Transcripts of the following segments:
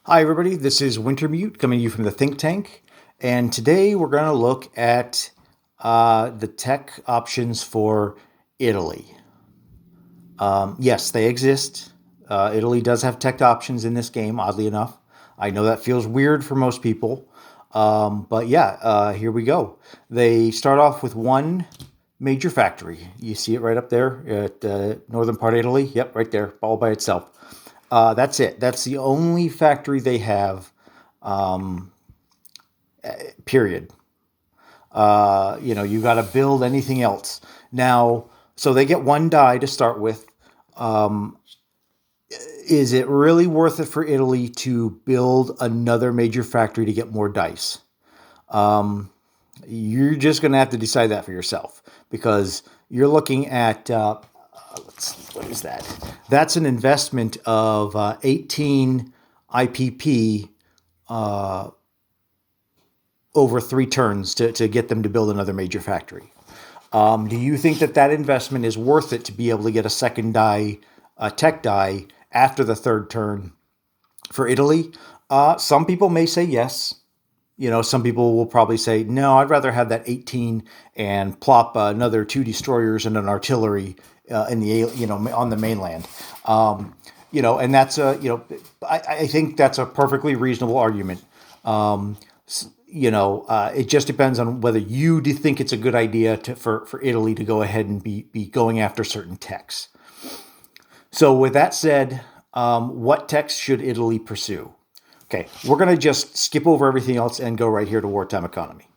Hi, everybody. This is Wintermute coming to you from the think tank. And today we're going to look at the tech options for Italy. Yes, they exist. Italy does have tech options in this game, oddly enough. I know that feels weird for most people. But yeah, here we go. They start off with one major factory. You see it right up there at northern part of Italy. Yep, right there, all by itself. That's it. That's the only factory they have, period. You got to build anything else. Now, so they get one die to start with. Is it really worth it for Italy to build another major factory to get more dice? You're just going to have to decide that for yourself because you're looking at, what is that? That's an investment of 18 IPP over 3 turns to get them to build another major factory. Do you think that investment is worth it to be able to get a second die, a tech die, after the 3rd turn for Italy? Some people may say yes. Some people will probably say, no, I'd rather have that 18 and plop another 2 destroyers and an artillery in the on the mainland. And that's I think that's a perfectly reasonable argument. It just depends on whether you do think it's a good idea for Italy to go ahead and be going after certain techs. So with that said, what techs should Italy pursue? Okay, we're going to just skip over everything else and go right here to wartime economy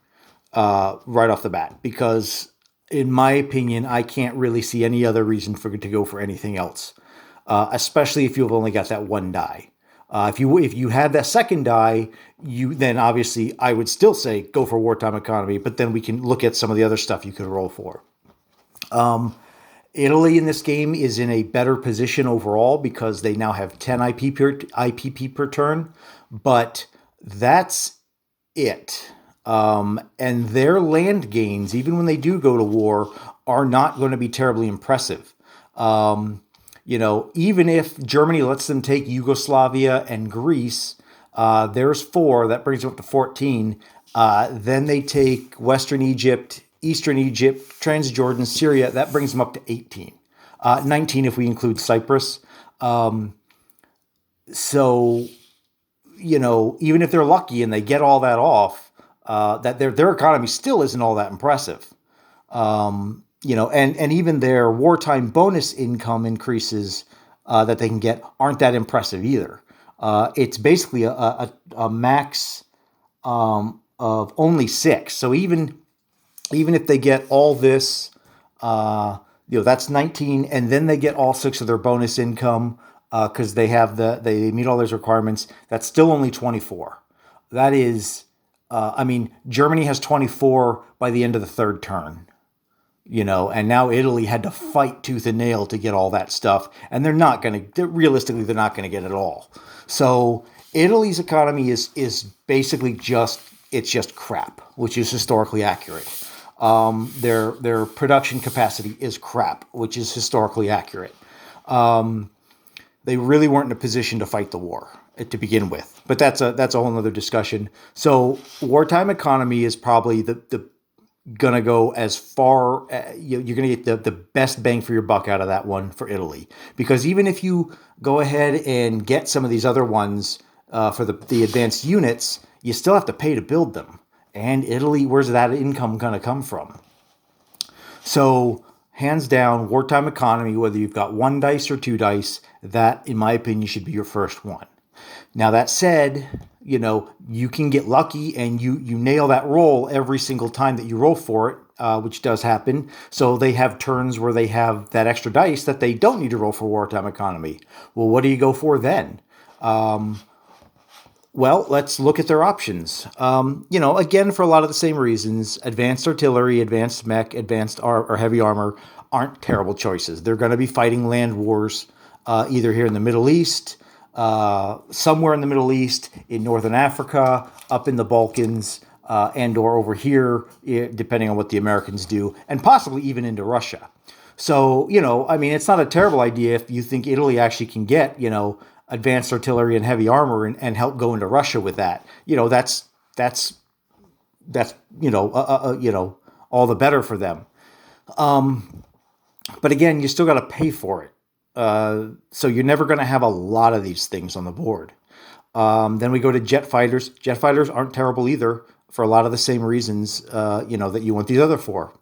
right off the bat, because in my opinion, I can't really see any other reason to go for anything else, especially if you've only got that one die. If you had that second die, then obviously I would still say go for wartime economy, but then we can look at some of the other stuff you could roll for. Italy in this game is in a better position overall because they now have 10 IPP per turn, but that's it. And their land gains, even when they do go to war, are not going to be terribly impressive. Even if Germany lets them take Yugoslavia and Greece, there's 4, that brings them up to 14. Then they take Western Egypt, Eastern Egypt, Transjordan, Syria, that brings them up to 18. 19 if we include Cyprus. Even if they're lucky and they get all that off, that their economy still isn't all that impressive. And even their wartime bonus income increases that they can get aren't that impressive either. It's basically a max of only 6. So even if they get all this, that's 19, and then they get all 6 of their bonus income because they meet all those requirements. That's still only 24. That is, Germany has 24 by the end of the 3rd turn. And now Italy had to fight tooth and nail to get all that stuff, and realistically, they're not going to get it all. So Italy's economy is basically just crap, which is historically accurate. Their production capacity is crap, which is historically accurate. They really weren't in a position to fight the war to begin with, but that's a whole other discussion. So wartime economy is probably the gonna go as far. You're gonna get the best bang for your buck out of that one for Italy, because even if you go ahead and get some of these other ones for the advanced units, you still have to pay to build them. And Italy, where's that income gonna come from? So hands down, wartime economy, whether you've got 1 dice or 2 dice, that, in my opinion, should be your first one. Now, that said, you can get lucky and you nail that roll every single time that you roll for it, which does happen. So they have turns where they have that extra dice that they don't need to roll for wartime economy. Well, what do you go for then? Well, let's look at their options. Again, for a lot of the same reasons, advanced artillery, advanced mech, advanced or heavy armor aren't terrible choices. They're going to be fighting land wars, either here in the Middle East, somewhere in the Middle East, in Northern Africa, up in the Balkans, and or over here, depending on what the Americans do, and possibly even into Russia. So, it's not a terrible idea if you think Italy actually can get, advanced artillery and heavy armor and help go into Russia with that. That's all the better for them. But again, you still got to pay for it. So you're never going to have a lot of these things on the board. Then we go to jet fighters. Jet fighters aren't terrible either for a lot of the same reasons, that you want these other for.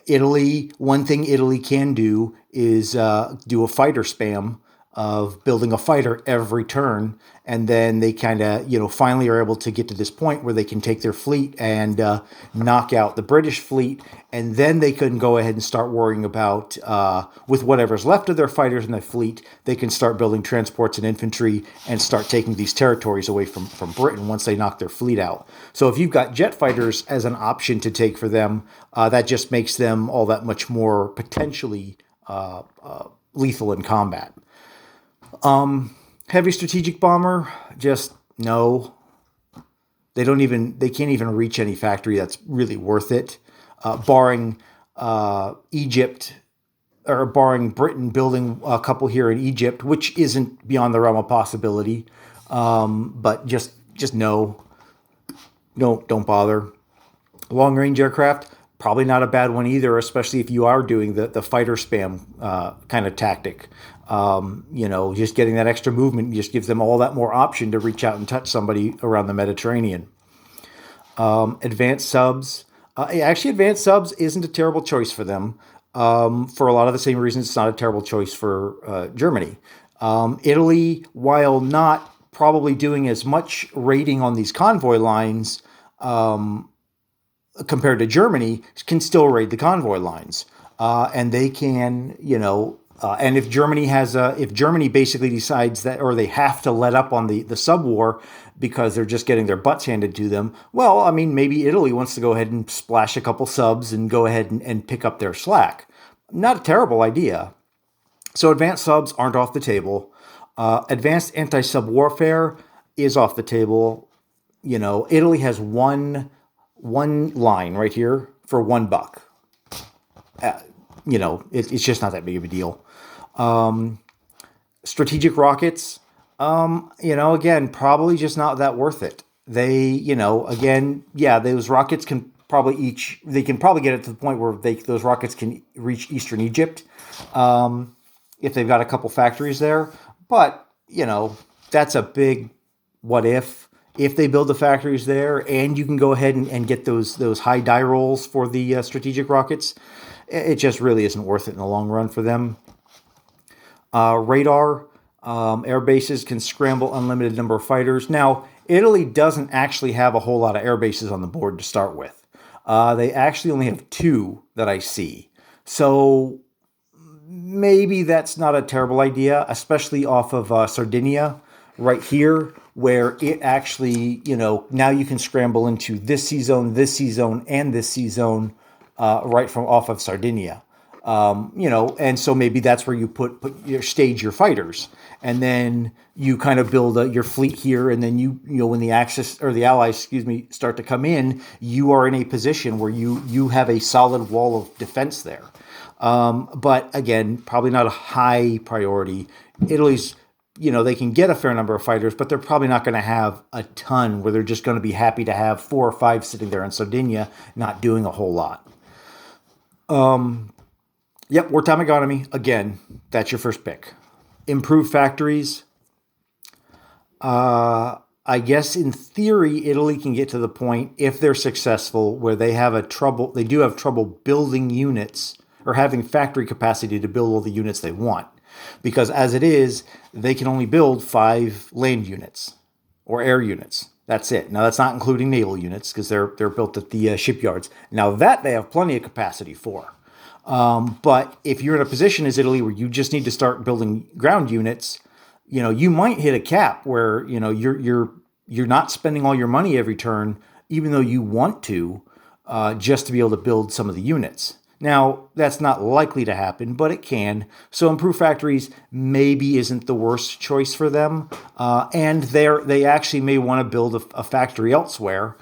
Italy, one thing Italy can do is do a fighter spam of building a fighter every turn. And then they kind of, finally are able to get to this point where they can take their fleet and knock out the British fleet. And then they can go ahead and start worrying about, with whatever's left of their fighters in the fleet, they can start building transports and infantry and start taking these territories away from Britain once they knock their fleet out. So if you've got jet fighters as an option to take for them, that just makes them all that much more potentially lethal in combat. Heavy strategic bomber, just no. They can't even reach any factory that's really worth it. Barring Egypt, or barring Britain building a couple here in Egypt, which isn't beyond the realm of possibility. But just no. Don't bother. Long range aircraft, probably not a bad one either, especially if you are doing the fighter spam kind of tactic. Just getting that extra movement just gives them all that more option to reach out and touch somebody around the Mediterranean. Advanced subs. Advanced subs isn't a terrible choice for them. For a lot of the same reasons, it's not a terrible choice for Germany. Italy, while not probably doing as much raiding on these convoy lines compared to Germany, can still raid the convoy lines. And they can, and if Germany basically decides that, or they have to let up on the sub war because they're just getting their butts handed to them, well, I mean, maybe Italy wants to go ahead and splash a couple subs and go ahead and pick up their slack. Not a terrible idea. So advanced subs aren't off the table. Advanced anti-sub warfare is off the table. Italy has one line right here for $1. It's just not that big of a deal. Strategic rockets, again, probably just not that worth it. They, those rockets can probably get it to the point where those rockets can reach Eastern Egypt, if they've got a couple factories there. But, that's a big what if they build the factories there and you can go ahead and get those high die rolls for the strategic rockets. It just really isn't worth it in the long run for them. Radar, air bases can scramble unlimited number of fighters. Now, Italy doesn't actually have a whole lot of air bases on the board to start with. They actually only have 2 that I see. So maybe that's not a terrible idea, especially off of Sardinia right here, where it actually, now you can scramble into this sea zone, and this sea zone right from off of Sardinia. And so maybe that's where you stage your fighters, and then you kind of build your fleet here, and then when the Axis or the Allies, start to come in, you are in a position where you have a solid wall of defense there. But again, probably not a high priority. Italy's, they can get a fair number of fighters, but they're probably not going to have a ton where they're just going to be happy to have 4 or 5 sitting there in Sardinia, not doing a whole lot. Wartime economy. Again, that's your first pick. Improved factories. I guess in theory, Italy can get to the point, if they're successful, where they do have trouble building units or having factory capacity to build all the units they want. Because as it is, they can only build 5 land units or air units. That's it. Now, that's not including naval units because they're built at the shipyards. Now, that they have plenty of capacity for. But if you're in a position as Italy where you just need to start building ground units, you might hit a cap where, you're not spending all your money every turn, even though you want to, just to be able to build some of the units. Now, that's not likely to happen, but it can. So improved factories maybe isn't the worst choice for them. And they actually may want to build a factory elsewhere,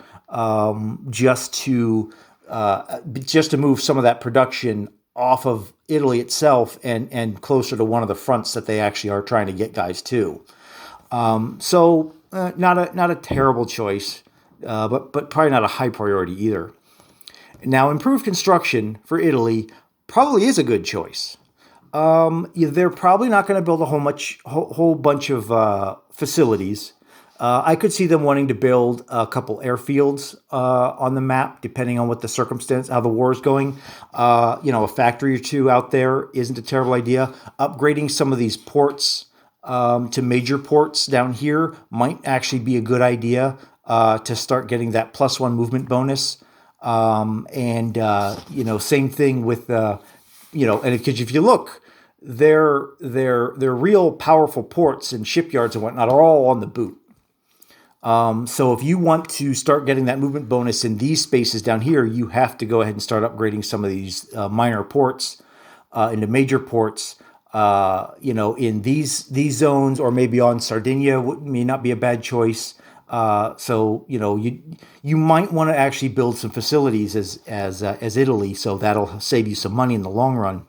just to move some of that production off of Italy itself and closer to one of the fronts that they actually are trying to get guys to. Not a terrible choice, but probably not a high priority either. Now, improved construction for Italy probably is a good choice. They're probably not going to build a whole bunch of facilities. I could see them wanting to build a couple airfields on the map, depending on what the circumstance, how the war is going. A factory or two out there isn't a terrible idea. Upgrading some of these ports to major ports down here might actually be a good idea to start getting that +1 movement bonus. Same thing with and because if you look, their real powerful ports and shipyards and whatnot are all on the boot. So if you want to start getting that movement bonus in these spaces down here, you have to go ahead and start upgrading some of these minor ports into major ports. In these zones, or maybe on Sardinia may not be a bad choice. You might want to actually build some facilities as Italy, so that'll save you some money in the long run.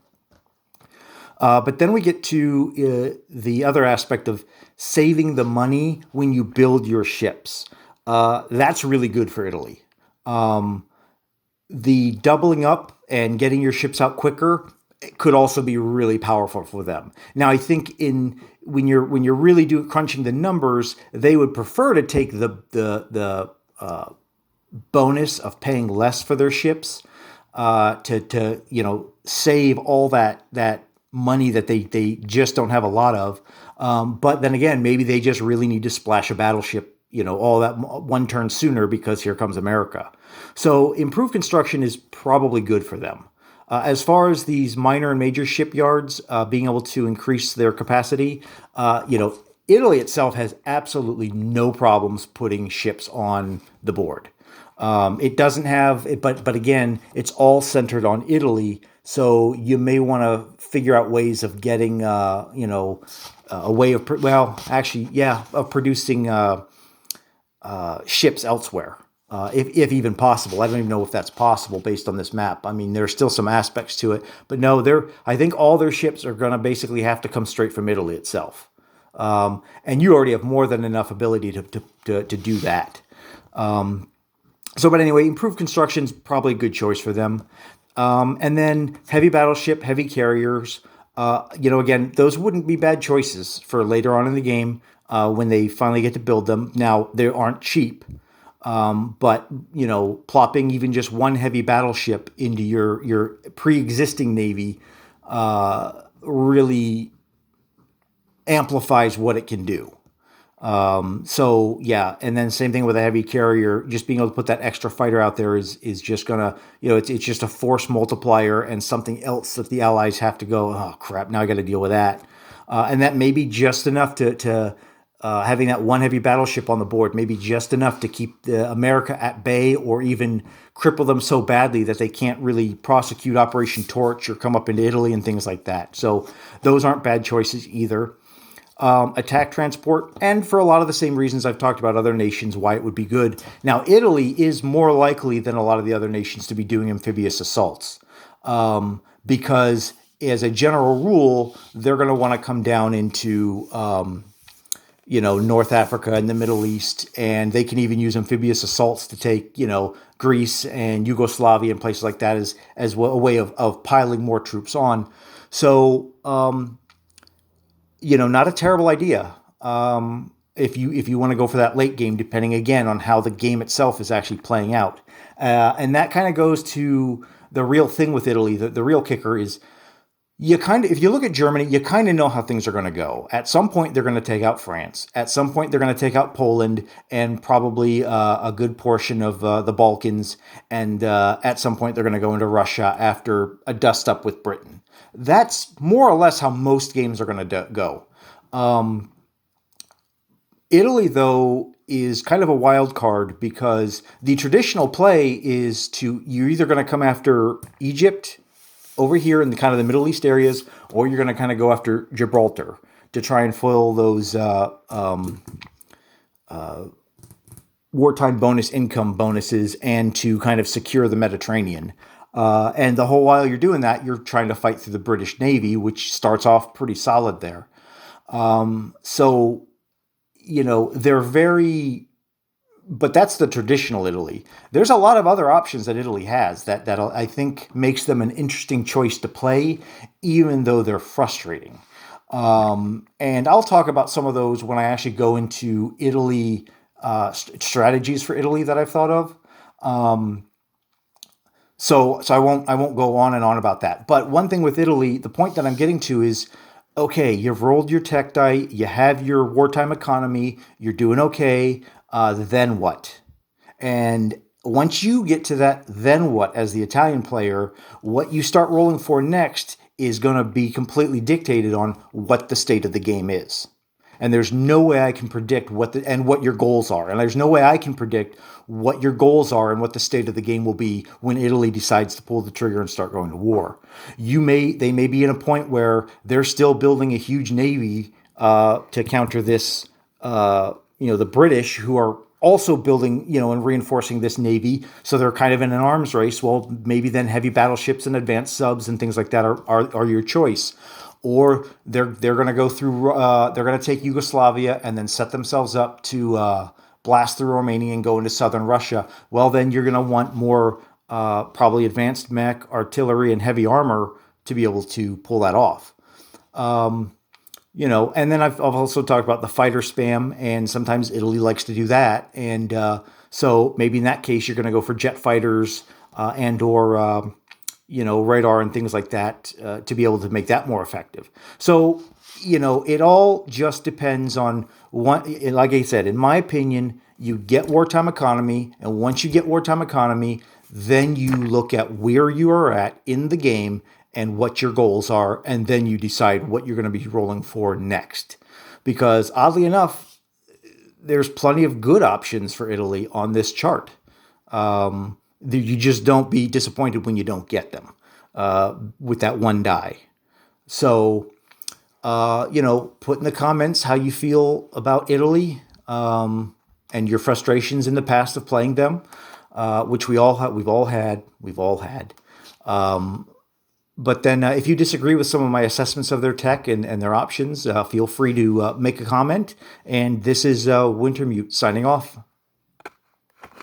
But then we get to the other aspect of saving the money when you build your ships. That's really good for Italy. The doubling up and getting your ships out quicker could also be really powerful for them. Now, I think when you're really crunching the numbers, they would prefer to take the bonus of paying less for their ships to save all that money that they just don't have a lot of. But then again, maybe they just really need to splash a battleship, all that one turn sooner because here comes America. So improved construction is probably good for them. As far as these minor and major shipyards being able to increase their capacity, Italy itself has absolutely no problems putting ships on the board. It doesn't have, but again, it's all centered on Italy. So you may want to figure out ways of getting, a way of, of producing ships elsewhere. If even possible. I don't even know if that's possible based on this map. I mean, there's still some aspects to it, but no, I think all their ships are going to basically have to come straight from Italy itself. And you already have more than enough ability to do that. But anyway, improved construction is probably a good choice for them. And then heavy battleship, heavy carriers, again, those wouldn't be bad choices for later on in the game when they finally get to build them. Now, they aren't cheap. But plopping even just one heavy battleship into your pre-existing navy really amplifies what it can do. And then same thing with a heavy carrier. Just being able to put that extra fighter out there is just gonna, it's just a force multiplier and something else that the Allies have to go, oh crap, now I got to deal with that. And that may be just enough to having that one heavy battleship on the board, maybe just enough to keep America at bay, or even cripple them so badly that they can't really prosecute Operation Torch or come up into Italy and things like that. So those aren't bad choices either. Attack transport, and for a lot of the same reasons I've talked about other nations, why it would be good. Now, Italy is more likely than a lot of the other nations to be doing amphibious assaults, because as a general rule, they're going to want to come down into North Africa and the Middle East, and they can even use amphibious assaults to take, Greece and Yugoslavia and places like that as a way of piling more troops on. So, not a terrible idea. If you want to go for that late game, depending again on how the game itself is actually playing out. And that kind of goes to the real thing with Italy. The real kicker is, if you look at Germany, you kind of know how things are going to go. At some point, they're going to take out France. At some point, they're going to take out Poland and probably a good portion of the Balkans. And at some point, they're going to go into Russia after a dust up with Britain. That's more or less how most games are going to go. Italy, though, is kind of a wild card because the traditional play is you're either going to come after Egypt over here in the kind of the Middle East areas, or you're going to kind of go after Gibraltar to try and foil those wartime bonus income bonuses and to kind of secure the Mediterranean. And the whole while you're doing that, you're trying to fight through the British Navy, which starts off pretty solid there. So, they're very, but that's the traditional Italy. There's a lot of other options that Italy has that I think makes them an interesting choice to play, even though they're frustrating. And I'll talk about some of those when I actually go into Italy, strategies for Italy that I've thought of. Um, so I won't go on and on about that. But one thing with Italy, the point that I'm getting to is, okay, you've rolled your tech die, you have your wartime economy, you're doing okay. Then what? And once you get to that, then what, as the Italian player, what you start rolling for next is going to be completely dictated on what the state of the game is. And there's no way I can predict what your goals are. And there's no way I can predict what your goals are and what the state of the game will be when Italy decides to pull the trigger and start going to war. They may be in a point where they're still building a huge navy, to counter this, the British, who are also building, and reinforcing this navy. So they're kind of in an arms race. Well, maybe then heavy battleships and advanced subs and things like that are your choice. Or they're going to go through. They're going to take Yugoslavia and then set themselves up to, blast through Romania and go into southern Russia. Well, then you're going to want more, probably advanced mech, artillery, and heavy armor to be able to pull that off. And then I've also talked about the fighter spam, and sometimes Italy likes to do that. And so maybe in that case, you're going to go for jet fighters, and or radar and things like that, to be able to make that more effective. So it all just depends on what. Like I said, in my opinion, you get wartime economy, and once you get wartime economy, then you look at where you are at in the game and what your goals are, and then you decide what you're going to be rolling for next. Because oddly enough, there's plenty of good options for Italy on this chart. You just don't be disappointed when you don't get them, with that one die. So, put in the comments how you feel about Italy, and your frustrations in the past of playing them, which we've all had. But then, if you disagree with some of my assessments of their tech and their options, feel free to make a comment. And this is Wintermute signing off.